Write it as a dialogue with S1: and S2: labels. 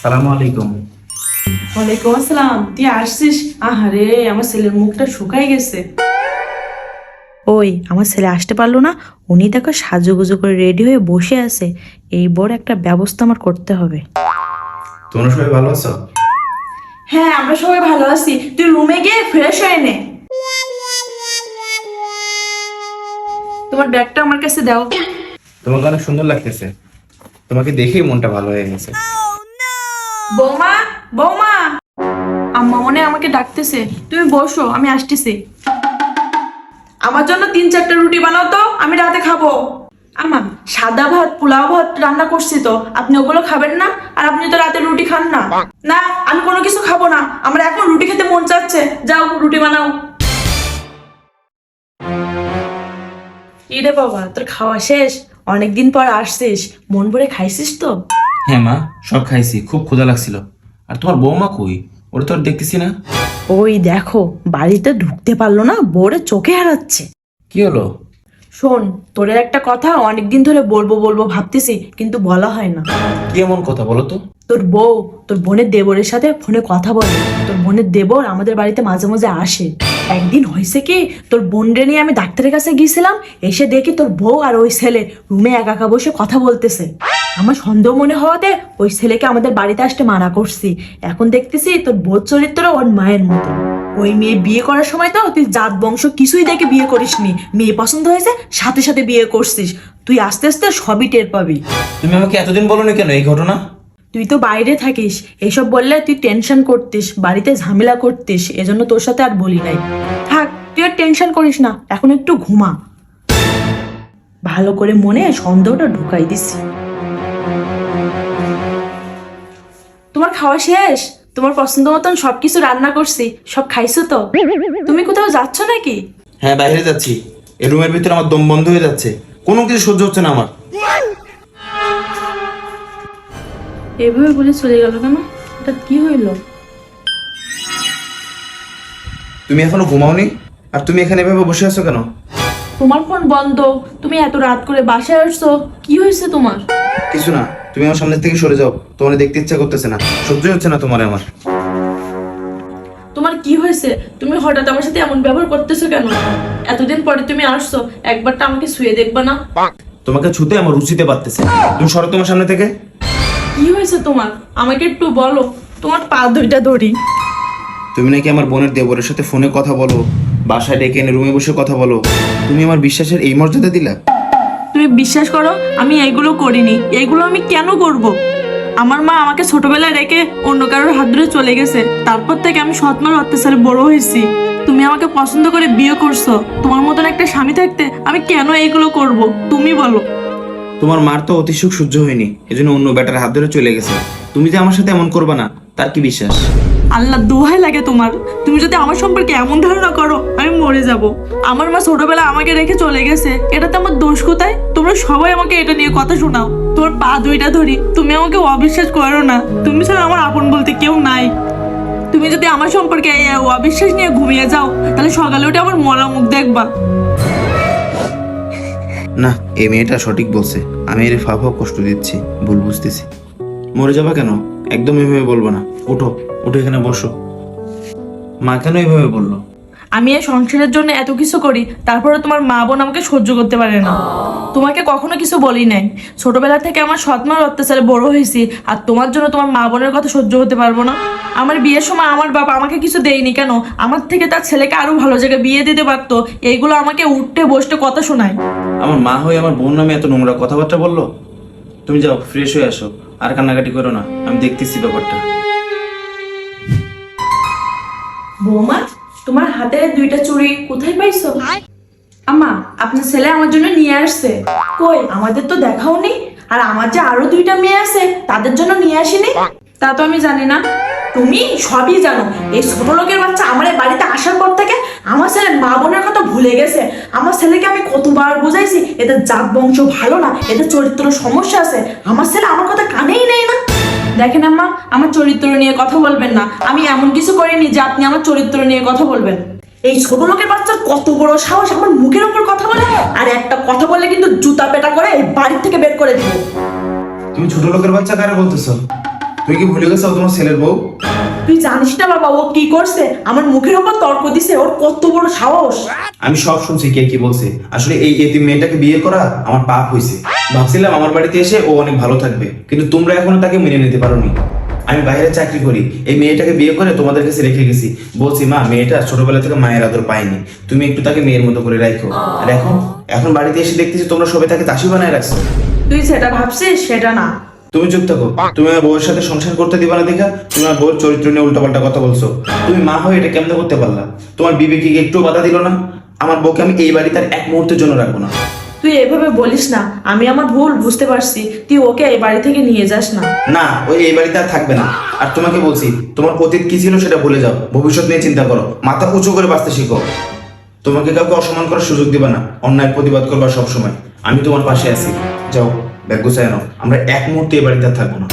S1: সালামু আলাইকুম।
S2: ওয়ালাইকুম আসসালাম। তুই আসছিস? আহারে, আমার ছেলের মুখটা শুকাই গেছে। ওই আমার ছেলে আসতে পারলো না, উনি দেখো সাজুগুজু করে রেডি হয়ে বসে আছে। এই বড় একটা ব্যবস্থা আমার করতে হবে।
S1: তোমরা সবাই ভালো আছো?
S2: হ্যাঁ, আমরা সবাই ভালো আছি। তুই রুমে গিয়ে ফ্রেশ হয়ে নে। তোমার ব্যাগটা আমার কাছে দাও।
S1: তোমাকে অনেক সুন্দর লাগতেছে, তোমাকে দেখেই মনটা ভালো হয়ে গেছে।
S2: বৌমা, বৌমা, আম্মা মনে হয় আমাকে ডাকতেছে। তুমি বসো, আমি আসতেছি। আমার জন্য 3-4টা রুটি বানাও তো, আমি রাতে খাবো। আমা, সাদা ভাত পোলাও ভাত রান্না করছি তো, আপনি ওগুলো খাবেন না? আর আপনি তো রাতে রুটি খান না। না, আমি কোনো কিছু খাবো না, আমার এখন রুটি খেতে মন চাচ্ছে। যাও রুটি বানাও। ইরে বাবা, তোর খাওয়া শেষ? অনেকদিন পর আসছিস, মন ভরে খাইছিস তো?
S1: হ্যাঁ মা, সব খাইছি, খুব ক্ষুধা লাগছিল। আর তোমার বৌমা কই? ওটা তো আর দেখতেছি না।
S2: ওই দেখো, বাড়িতে ঢুকতে পারলো না, বোরে চোখে হারাচ্ছে।
S1: কি হলো?
S2: শোন, তোরের একটা কথা অনেকদিন ধরে বলবো বলবো ভাবতেছি, কিন্তু বলা হয় না।
S1: কি এমন কথা বলো তো?
S2: তোর বউ তোর বোনের দেবরের সাথে ফোনে কথা বলে। তোর বোনের দেবর আমাদের বাড়িতে মাঝে মাঝে আসে। একদিন হয়েছে কি, তোর বোনরে নিয়ে আমি ডাক্তারের কাছে গিয়েছিলাম, এসে দেখি তোর বউ আর ওই ছেলে রুমে একা একা বসে কথা বলতেছে। আমার সন্দেহ মনে হওয়াতে ওই ছেলেকে আমাদের বাড়িতে আসতে মানা করছি। এখন দেখতেছি তোর বউর চরিত্র ওর মায়ের মতো। ওই মেয়ে বিয়ে করার সময় তো তুই জাত বংশ কিছুই দেখে বিয়ে করিসনি, মেয়ে পছন্দ হয়েছে সাথে সাথে বিয়ে করছিস। তুই আস্তে আস্তে সবই টের পাবি।
S1: তুমি আমাকে এতদিন বলোনি কেন এই ঘটনা?
S2: তুই তো বাইরে থাকিস, এইসব বললে তুই টেনশন করতিস, বাড়িতে ঝামেলা করতিস, এজন্য তোর সাথে আর বলি নাই। থাক, তুই আর টেনশন করিস না, এখন একটু ঘুমা। ভালো করে মনে সন্দেহটা ঢুকাই দিছি। তোমার খাওয়া শেষ? তোমার পছন্দ মতন সবকিছু রান্না করছি, সব খাইছো তো? তুমি কোথাও যাচ্ছ নাকি?
S1: হ্যাঁ, বাইরে যাচ্ছি। এই রুমের ভিতরে আমার দম বন্ধ হয়ে যাচ্ছে, কোনো কিছু সহ্য হচ্ছে না আমার।
S2: এভাবে বলে চলে গেল কেন? এটা কি হইল?
S1: তুমি এখনো ঘুমাওনি? আর তুমি এখানে এভাবে বসে আছো কেন?
S2: তোমার ফোন বন্ধ, তুমি এত রাত করে বাসায় আসছো, কি হয়েছে তোমার?
S1: কিছু না, তুমি আমার সামনে থেকে সরে যাও, তোমার দেখতে ইচ্ছা করতেছে না, সহ্য হচ্ছে না তোমার আমার।
S2: তোমার কি হয়েছে? তুমি হঠাৎ আমার সাথে এমন ব্যবহার করতেছো কেন? এতদিন পরে তুমি আসছো, একবারটা আমাকে ছুঁয়ে দেখবা না?
S1: তোমাকে ছুতে আমার রুচিতে পারতেছে। তুমি সরো তোমার সামনে থেকে।
S2: কি হয়েছে তোমার? আমাকে একটু বলো, তোমার পা দুইটা ধরি।
S1: তুমি নাকি আমার বোনের দেবরের সাথে ফোনে কথা বলো, বাসায় ডেকে এনে রুমে বসে কথা বলো। তুমি আমার বিশ্বাসের এই মর্যাদা দিলা?
S2: তুমি বিশ্বাস করো, আমি এইগুলো করিনি। এইগুলো আমি কেন করব? আমার মা আমাকে ছোটবেলায় রেখে অন্য কারোর হাত ধরে চলে গেছে, তারপর থেকে আমি সৎমার অত্যাচারে বড় হয়েছি। তুমি আমাকে পছন্দ করে বিয়ে করছো, তোমার মতন একটা স্বামী থাকতে আমি কেন এইগুলো করব? তুমি বলো।
S1: তোমার মার তো অতি সুখ সহ্য হয়নি, এজন্য অন্য ব্যাটার হাত ধরে চলে গেছে। তুমি যে আমার সাথে এমন করবা না, তার কি বিশ্বাস?
S2: আল্লাহ দোহাই লাগে তোমার, তুমি যদি আমার সম্পর্কে এমন ধারণা করো আমি মরে যাব। আমার মা ছোটবেলা আমাকে রেখে চলে গেছে, এটাতে আমার দোষ কোথায়? তোমরা সবাই আমাকে এটা নিয়ে কথা শোনাও। তোর পা দুইটা ধরি, তুমি আমাকে অবিশ্বাস করো না। তুমি ছাড়া আমার আপন বলতে কেউ নাই। তুমি যদি আমার সম্পর্কে এই অবিশ্বাস নিয়ে ঘুমিয়ে যাও, তাহলে সকালে উঠে আমার মরা মুখ দেখবা।
S1: না, এই মেয়েটা সঠিক বলছে, আমি এর ফাফা কষ্ট দিচ্ছি, ভুল বুঝতেছি। মরে যাবা কেন? একদম এভাবে বলবো না। উঠো, উঠে এখানে বসো। মা কেন এভাবে বললো?
S2: আমি এই সংসারের জন্য এত কিছু করি, তারপরে তোমার মা বোন আমাকে সহ্য করতে পারে না। তোমাকে কখনো কিছু বলি নাই, ছোটবেলা থেকে আমার সৎমার অত্যাচারে বড় হয়েছি, আর তোমার জন্য তোমার মা বোনের কথা সহ্য হতে পারবো না? আমার বিয়ের সময় আমার বাবা আমাকে কিছু দেয়নি কেন? আমার থেকে তার ছেলেকে আরো ভালো জায়গায় বিয়ে দিতে পারতো। এইগুলো আমাকে উঠতে বসতে কথা শোনায়।
S1: আমার মা হয়ে আমার বোন নামে এত নোংরা কথাবার্তা বললো? তুমি যাও, ফ্রেশ হয়ে আসো, আর কান্নাকাটি করো না, আমি দেখতেছি ব্যাপারটা।
S2: বৌমা, তোমার হাতের দুইটা চুড়ি কোথায় পাইছো? আম্মা, আপনার ছেলে আমার জন্য নিয়ে আসছে। কই, আমাদের তো দেখাও নেই। আর আমার যে আরো দুইটা মেয়ে আছে, তাদের জন্য নিয়ে আসিনি। তা তো আমি জানি না। তুমি সবই জানো। এই ছোট লোকের বাচ্চা আমার এই বাড়িতে আসার পর থেকে আমার ছেলে মা বোনের কথা ভুলে গেছে। আমার ছেলেকে আমি কতবার বুঝাইছি এদের জাত বংশ ভালো না, এদের চরিত্র সমস্যা আছে। আমার ছেলে আমার কথা কানেই নেই না। দেখেন আম্মা, আমার চরিত্র নিয়ে কথা বলবেন না। আমি এমন কিছু করিনি যে আপনি আমার চরিত্র নিয়ে কথা বলবেন। এই ছোট লোকের বাচ্চার কত বড় সাহস আমার মুখের উপর কথা বলে! আর একটা কথা বললে কিন্তু জুতা পেটা করে এই বাড়ি থেকে বের করে দিব।
S1: তুমি ছোট লোকের বাচ্চা কারে বলতেছো? তুমি কি ভুলে গেছো ও তোমার ছেলের বউ?
S2: তুই জানিস না বাবা ও কি করছে, আমার মুখের উপর তর্ক দিছে, ওর কত বড় সাহস।
S1: আমি সব শুনছি কে কি বলছে। আসলে এই এতিম মেয়েটাকে বিয়ে করা আমার পাপ হয়েছে। ভাবছিলাম আমার বাড়িতে এসে ও অনেক ভালো থাকবে, কিন্তু তোমরা এখনো তাকে মেনে নিতে পারোনি। আমি বাইরে চাকরি করি, এই মেয়েটাকে বিয়ে করে তোমাদের কাছে রেখে গেছি। বলছি মা, মেয়েটা ছোটবেলা থেকে মায়ের আদর পায়নি, তুমি একটু তাকে মেয়ের মতো করে রাখো। আর এখন বাড়িতে এসে দেখতেছি তোমরা সবাই তাকে দাসী বানায় রাখছো।
S2: তুই যেটা ভাবছিস সেটা না।
S1: তুমি চুপ থাকো। তুমি আমার বউয়ের সাথে সংসার করতে দিবা না দেখা তুমি আমার বউয়ের চরিত্র নিয়ে উল্টাপাল্টা কথা বলছো। তুমি মা হয়ে এটা কেমনে করতে পারলা? তোমার বিবেকে কি একটু বাধা দিল না? আমার বউকে আমি এই বাড়িতে আর এক মুহূর্তের জন্য রাখবো না।
S2: তুই এভাবে বলিস না, আমি আমার ভুল বুঝতে পারছি, তুই ওকে এই বাড়ি থেকে নিয়ে যাস না।
S1: না, ওই এই বাড়িতে আর থাকবে না। আর তোমাকে বলছি, তোমার অতীত কি ছিল সেটা ভুলে যাও, ভবিষ্যৎ নিয়ে চিন্তা করো, মাথা উঁচু করে বাঁচতে শিখো। তোমাকে কাউকে অসম্মান করার সুযোগ দিবা না, অন্যায় প্রতিবাদ করবা সবসময়। আমি তোমার পাশে আছি। যাও, ব্যাগ গুছায় নাও, আমরা এক মুহূর্তে এই বাড়িতে আর থাকবো না।